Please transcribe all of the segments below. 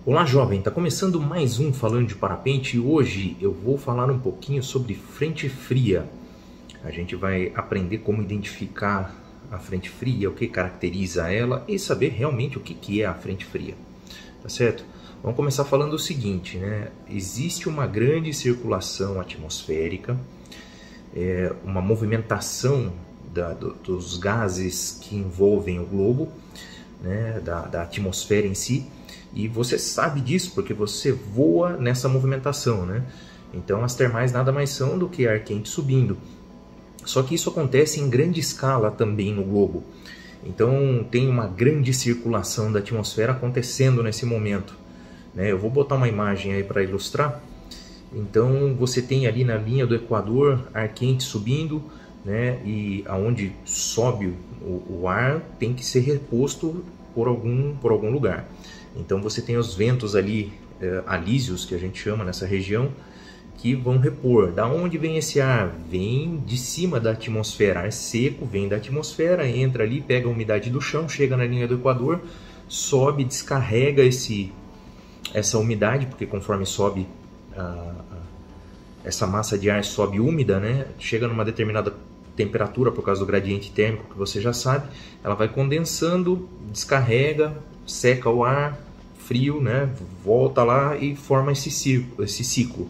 Olá jovem, está começando mais um Falando de Parapente e hoje eu vou falar um pouquinho sobre frente fria. A gente vai aprender como identificar a frente fria, o que caracteriza ela e saber realmente o que é a frente fria, tá certo? Vamos começar falando o seguinte, né? Existe uma grande circulação atmosférica, uma movimentação dos gases que envolvem o globo, né? da atmosfera em si. E você sabe disso porque você voa nessa movimentação, né? Então as termais nada mais são do que ar quente subindo. Só que isso acontece em grande escala também no globo. Então tem uma grande circulação da atmosfera acontecendo nesse momento, né? Eu vou botar uma imagem aí para ilustrar. Então você tem ali na linha do Equador ar quente subindo, né? E aonde sobe o ar tem que ser reposto por algum lugar. Então você tem os ventos ali, alísios, que a gente chama nessa região, que vão repor. Da onde vem esse ar? Vem de cima da atmosfera, ar seco, vem da atmosfera, entra ali, pega a umidade do chão, chega na linha do Equador, sobe, descarrega essa umidade, porque conforme sobe, essa massa de ar sobe úmida, né? Chega numa determinada temperatura, por causa do gradiente térmico que você já sabe, ela vai condensando, descarrega, seca o ar frio, né? Volta lá e forma esse ciclo.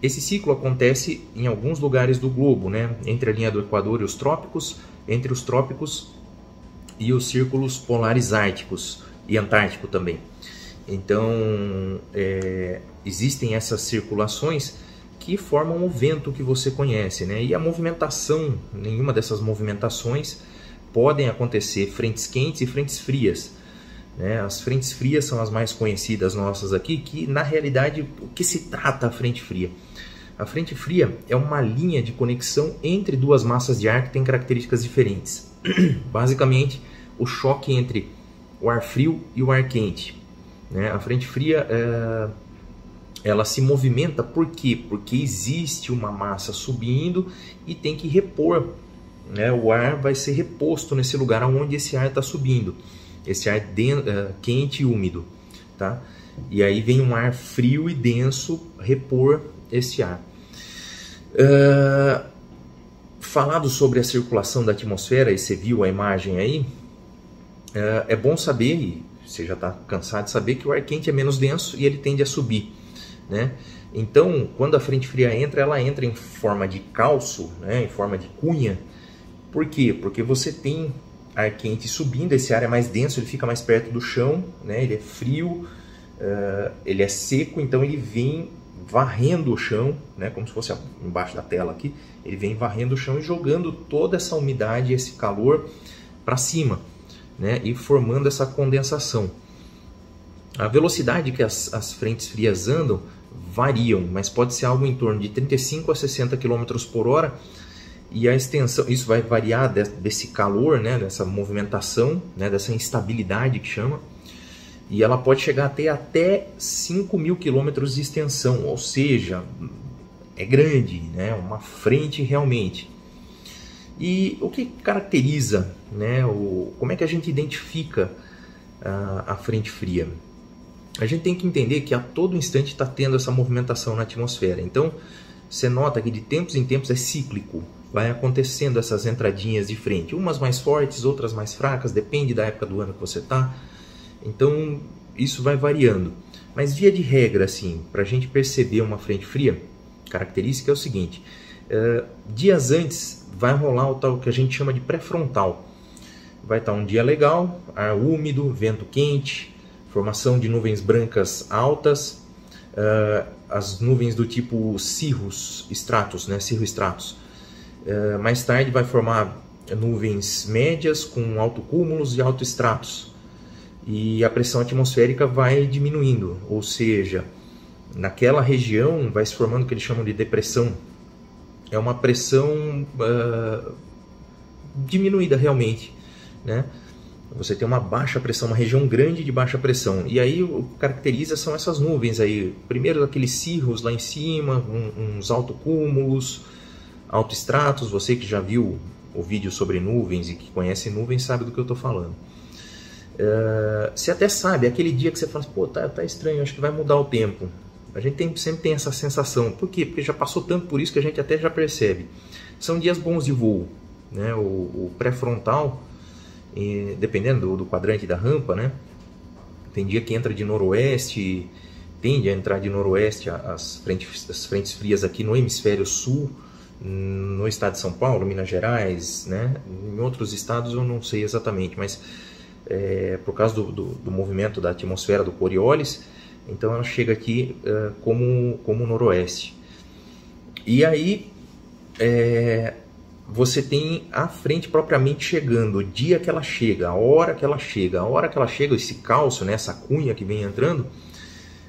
Esse ciclo acontece em alguns lugares do globo, né? Entre a linha do Equador e os trópicos, entre os trópicos e os círculos polares árticos e antártico também. Então, existem essas circulações que formam o vento que você conhece, né? E a movimentação, nenhuma dessas movimentações podem acontecer frentes quentes e frentes frias. As frentes frias são as mais conhecidas nossas aqui, que na realidade o que se trata a frente fria? A frente fria é uma linha de conexão entre duas massas de ar que têm características diferentes. Basicamente, o choque entre o ar frio e o ar quente. A frente fria ela se movimenta por quê? Porque existe uma massa subindo e tem que repor. O ar vai ser reposto nesse lugar onde esse ar está subindo. Esse ar quente e úmido, tá? E aí vem um ar frio e denso repor esse ar. Falado sobre a circulação da atmosfera, e você viu a imagem aí, é bom saber, e você já está cansado de saber, que o ar quente é menos denso e ele tende a subir, né? Então, quando a frente fria entra, ela entra em forma de calço, né? Em forma de cunha. Por quê? Porque você tem ar quente subindo, esse ar é mais denso, ele fica mais perto do chão, né? Ele é frio, ele é seco, então ele vem varrendo o chão, né? Como se fosse embaixo da tela aqui, ele vem varrendo o chão e jogando toda essa umidade, esse calor para cima, né? E formando essa condensação. A velocidade que as frentes frias andam variam, mas pode ser algo em torno de 35 a 60 km por hora. E a extensão, isso vai variar desse calor, né, dessa movimentação, né, dessa instabilidade que chama, e ela pode chegar até 5.000 km de extensão, ou seja, é grande, né, uma frente realmente. E o que caracteriza, né, como é que a gente identifica a frente fria? A gente tem que entender que a todo instante está tendo essa movimentação na atmosfera, então você nota que de tempos em tempos é cíclico. Vai acontecendo essas entradinhas de frente, umas mais fortes, outras mais fracas, depende da época do ano que você está. Então isso vai variando. Mas via de regra, assim, para a gente perceber uma frente fria, característica é o seguinte: dias antes vai rolar o tal que a gente chama de pré-frontal. Vai estar um dia legal, ar úmido, vento quente, formação de nuvens brancas altas, as nuvens do tipo cirro-stratus, né? Cirro-stratus. Mais tarde vai formar nuvens médias com altocúmulos e altoestratos. E a pressão atmosférica vai diminuindo, ou seja, naquela região vai se formando o que eles chamam de depressão. É uma pressão diminuída realmente, né? Você tem uma baixa pressão, uma região grande de baixa pressão. E aí o que caracteriza são essas nuvens aí. Primeiro aqueles cirros lá em cima, uns altocúmulos, altoestratos. Você que já viu o vídeo sobre nuvens e que conhece nuvens sabe do que eu estou falando. Você até sabe, aquele dia que você fala assim, pô, tá estranho, acho que vai mudar o tempo. A gente sempre tem essa sensação. Por quê? Porque já passou tanto por isso que a gente até já percebe. São dias bons de voo, né? O pré-frontal, dependendo do quadrante da rampa, né? Tem dia que entra de noroeste, tende a entrar de noroeste as frentes frias aqui no hemisfério sul, no estado de São Paulo, Minas Gerais, né? Em outros estados eu não sei exatamente, mas por causa do movimento da atmosfera do Coriolis, então ela chega aqui como noroeste. E aí você tem a frente propriamente chegando, o dia que ela chega, a hora que ela chega. A hora que ela chega, esse calço, né, essa cunha que vem entrando,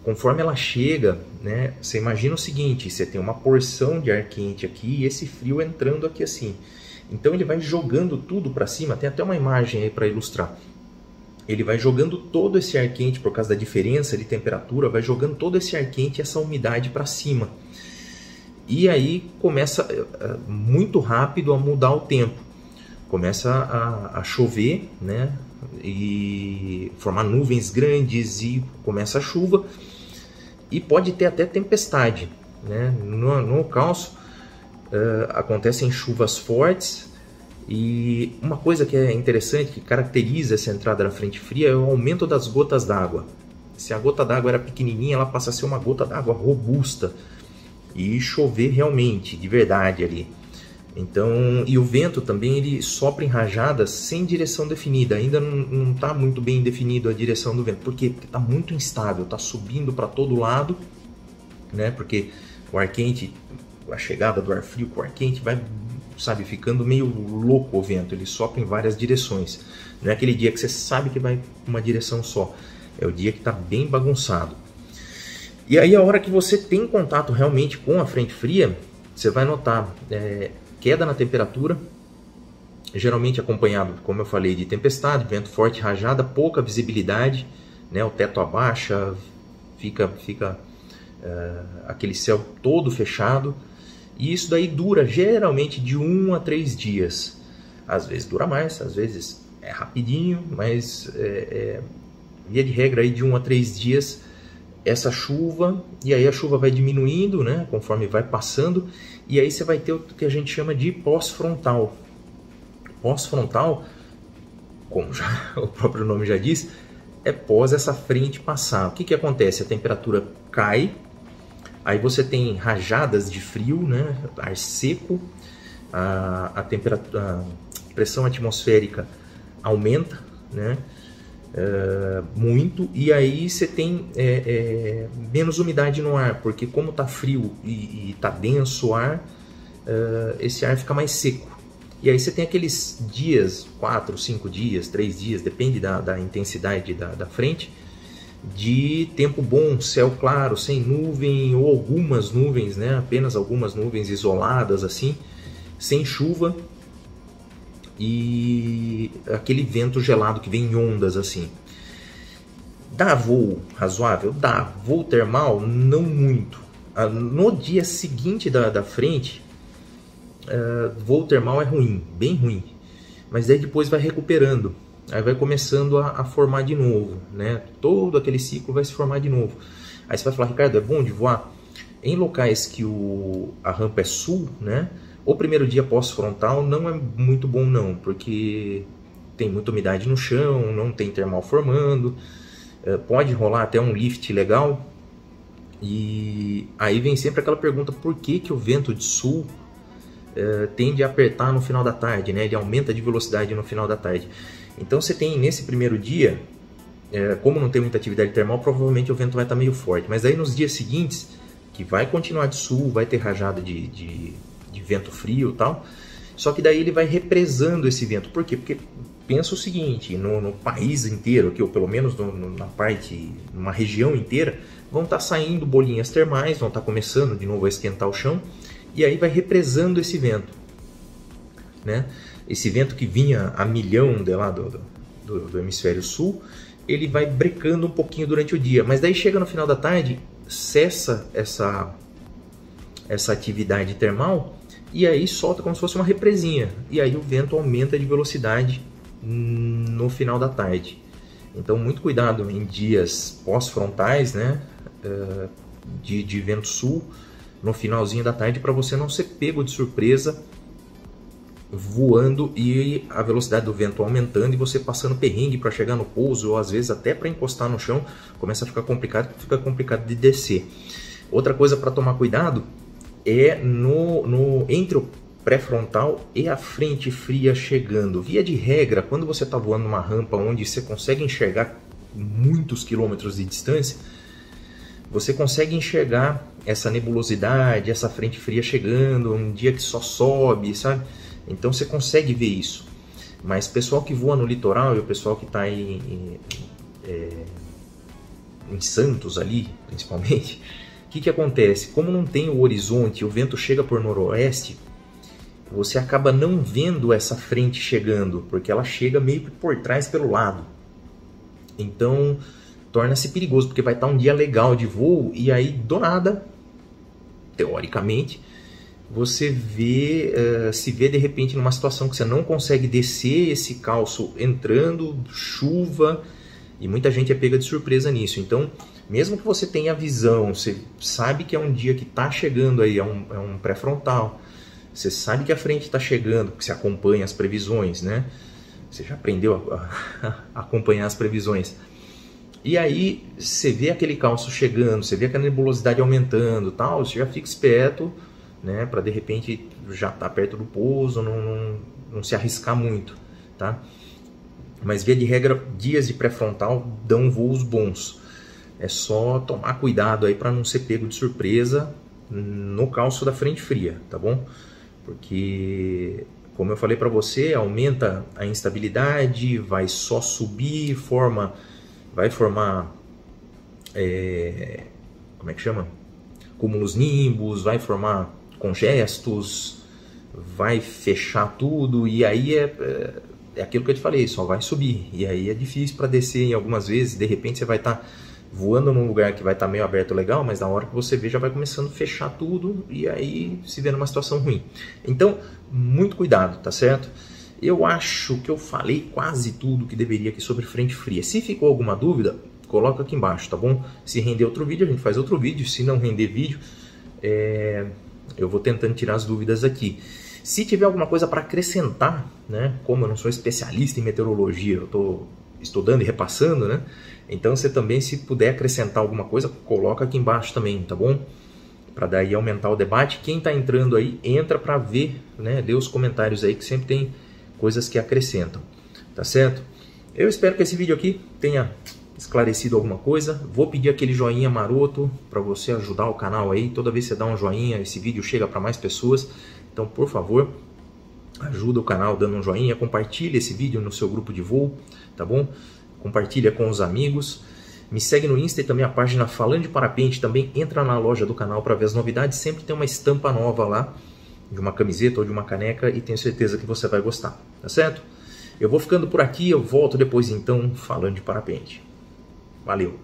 conforme ela chega, né, você imagina o seguinte, você tem uma porção de ar quente aqui e esse frio entrando aqui assim. Então ele vai jogando tudo para cima, tem até uma imagem aí para ilustrar. Ele vai jogando todo esse ar quente, por causa da diferença de temperatura, vai jogando todo esse ar quente e essa umidade para cima. E aí começa muito rápido a mudar o tempo. Começa a chover, né? E formar nuvens grandes e começa a chuva. E pode ter até tempestade, né? No calço acontecem chuvas fortes. E uma coisa que é interessante, que caracteriza essa entrada na frente fria, é o aumento das gotas d'água. Se a gota d'água era pequenininha, ela passa a ser uma gota d'água robusta. E chover realmente, de verdade ali. Então, e o vento também, ele sopra em rajadas sem direção definida. Ainda não está muito bem definido a direção do vento. Por quê? Porque está muito instável, está subindo para todo lado, né? Porque o ar quente, a chegada do ar frio com o ar quente vai, sabe, ficando meio louco o vento. Ele sopra em várias direções. Não é aquele dia que você sabe que vai uma direção só. É o dia que está bem bagunçado. E aí a hora que você tem contato realmente com a frente fria, você vai notar queda na temperatura, geralmente acompanhado, como eu falei, de tempestade, vento forte, rajada, pouca visibilidade, né? O teto abaixa, fica aquele céu todo fechado, e isso daí dura geralmente de 1 a 3 dias. Às vezes dura mais, às vezes é rapidinho, mas via de regra aí de 1 a 3 dias essa chuva, e aí a chuva vai diminuindo, né, conforme vai passando, e aí você vai ter o que a gente chama de pós-frontal. Pós-frontal, como o próprio nome já diz, é pós essa frente passar. O que acontece? A temperatura cai, aí você tem rajadas de frio, né, ar seco, a pressão atmosférica aumenta, né, muito, e aí você tem menos umidade no ar, porque como está frio e está denso o ar, esse ar fica mais seco. E aí você tem aqueles dias, 4, 5 dias, 3 dias, depende da intensidade da frente, de tempo bom, céu claro, sem nuvem ou algumas nuvens, né? Apenas algumas nuvens isoladas assim, sem chuva. E aquele vento gelado que vem em ondas assim. Dá voo razoável? Dá. Voo termal? Não muito. No dia seguinte da frente, voo termal é ruim, bem ruim. Mas daí depois vai recuperando. Aí vai começando a formar de novo, né? Todo aquele ciclo vai se formar de novo. Aí você vai falar, Ricardo, é bom de voar? Em locais que a rampa é sul, né? O primeiro dia pós-frontal não é muito bom não, porque tem muita umidade no chão, não tem termal formando, pode rolar até um lift legal. E aí vem sempre aquela pergunta, por que o vento de sul tende a apertar no final da tarde, né? Ele aumenta de velocidade no final da tarde. Então você tem nesse primeiro dia, como não tem muita atividade termal, provavelmente o vento vai estar meio forte. Mas aí nos dias seguintes, que vai continuar de sul, vai ter rajada de vento frio e tal, só que daí ele vai represando esse vento. Por quê? Porque pensa o seguinte, no país inteiro, aqui, ou pelo menos na parte, numa região inteira, vão estar saindo bolinhas termais, vão estar começando de novo a esquentar o chão, e aí vai represando esse vento, né? Esse vento que vinha a milhão de lá do hemisfério sul, ele vai brecando um pouquinho durante o dia, mas daí chega no final da tarde, cessa essa atividade termal, e aí solta como se fosse uma represinha, e aí o vento aumenta de velocidade no final da tarde. Então muito cuidado em dias pós-frontais, né, de vento sul, no finalzinho da tarde, para você não ser pego de surpresa voando e a velocidade do vento aumentando e você passando perrengue para chegar no pouso, ou às vezes até para encostar no chão, começa a ficar complicado de descer. Outra coisa para tomar cuidado é entre o pré-frontal e a frente fria chegando. Via de regra, quando você está voando numa rampa onde você consegue enxergar muitos quilômetros de distância, você consegue enxergar essa nebulosidade, essa frente fria chegando, um dia que só sobe, sabe? Então você consegue ver isso. Mas o pessoal que voa no litoral e o pessoal que está em Santos ali, principalmente, o que acontece? Como não tem o horizonte, o vento chega por noroeste, você acaba não vendo essa frente chegando, porque ela chega meio que por trás pelo lado. Então torna-se perigoso, porque vai estar um dia legal de voo e aí do nada, teoricamente, você se vê de repente numa situação que você não consegue descer esse calço entrando, chuva, e muita gente é pega de surpresa nisso. Então, mesmo que você tenha a visão, você sabe que é um dia que está chegando aí, é um pré-frontal, você sabe que a frente está chegando, porque você acompanha as previsões, né? Você já aprendeu a acompanhar as previsões. E aí você vê aquele calço chegando, você vê aquela nebulosidade aumentando, tal, você já fica esperto, né, para de repente já estar perto do pouso, não se arriscar muito, tá? Mas via de regra, dias de pré-frontal dão voos bons. É só tomar cuidado aí para não ser pego de surpresa no calço da frente fria, tá bom? Porque, como eu falei para você, aumenta a instabilidade, vai só subir, vai formar, como é que chama? Cúmulos nimbus, vai formar congestos, vai fechar tudo, e aí é aquilo que eu te falei, só vai subir, e aí é difícil para descer em algumas vezes. De repente você vai estar voando num lugar que vai estar meio aberto legal, mas na hora que você vê já vai começando a fechar tudo, e aí se vê numa situação ruim. Então, muito cuidado, tá certo? Eu acho que eu falei quase tudo que deveria aqui sobre frente fria. Se ficou alguma dúvida, coloca aqui embaixo, tá bom? Se render outro vídeo, a gente faz outro vídeo. Se não render vídeo, eu vou tentando tirar as dúvidas aqui. Se tiver alguma coisa para acrescentar, né? Como eu não sou especialista em meteorologia, eu estou estudando e repassando, né? Então você também, se puder acrescentar alguma coisa, coloca aqui embaixo também, tá bom? Para daí aumentar o debate. Quem está entrando aí, entra para ver, né? Dê os comentários aí que sempre tem coisas que acrescentam, tá certo? Eu espero que esse vídeo aqui tenha esclarecido alguma coisa. Vou pedir aquele joinha maroto para você ajudar o canal aí. Toda vez que você dá um joinha, esse vídeo chega para mais pessoas. Então, por favor, ajuda o canal dando um joinha, compartilha esse vídeo no seu grupo de voo, tá bom? Compartilha com os amigos. Me segue no Insta e também a página Falando de Parapente. Também entra na loja do canal para ver as novidades. Sempre tem uma estampa nova lá, de uma camiseta ou de uma caneca, e tenho certeza que você vai gostar, tá certo? Eu vou ficando por aqui, eu volto depois então falando de parapente. Valeu!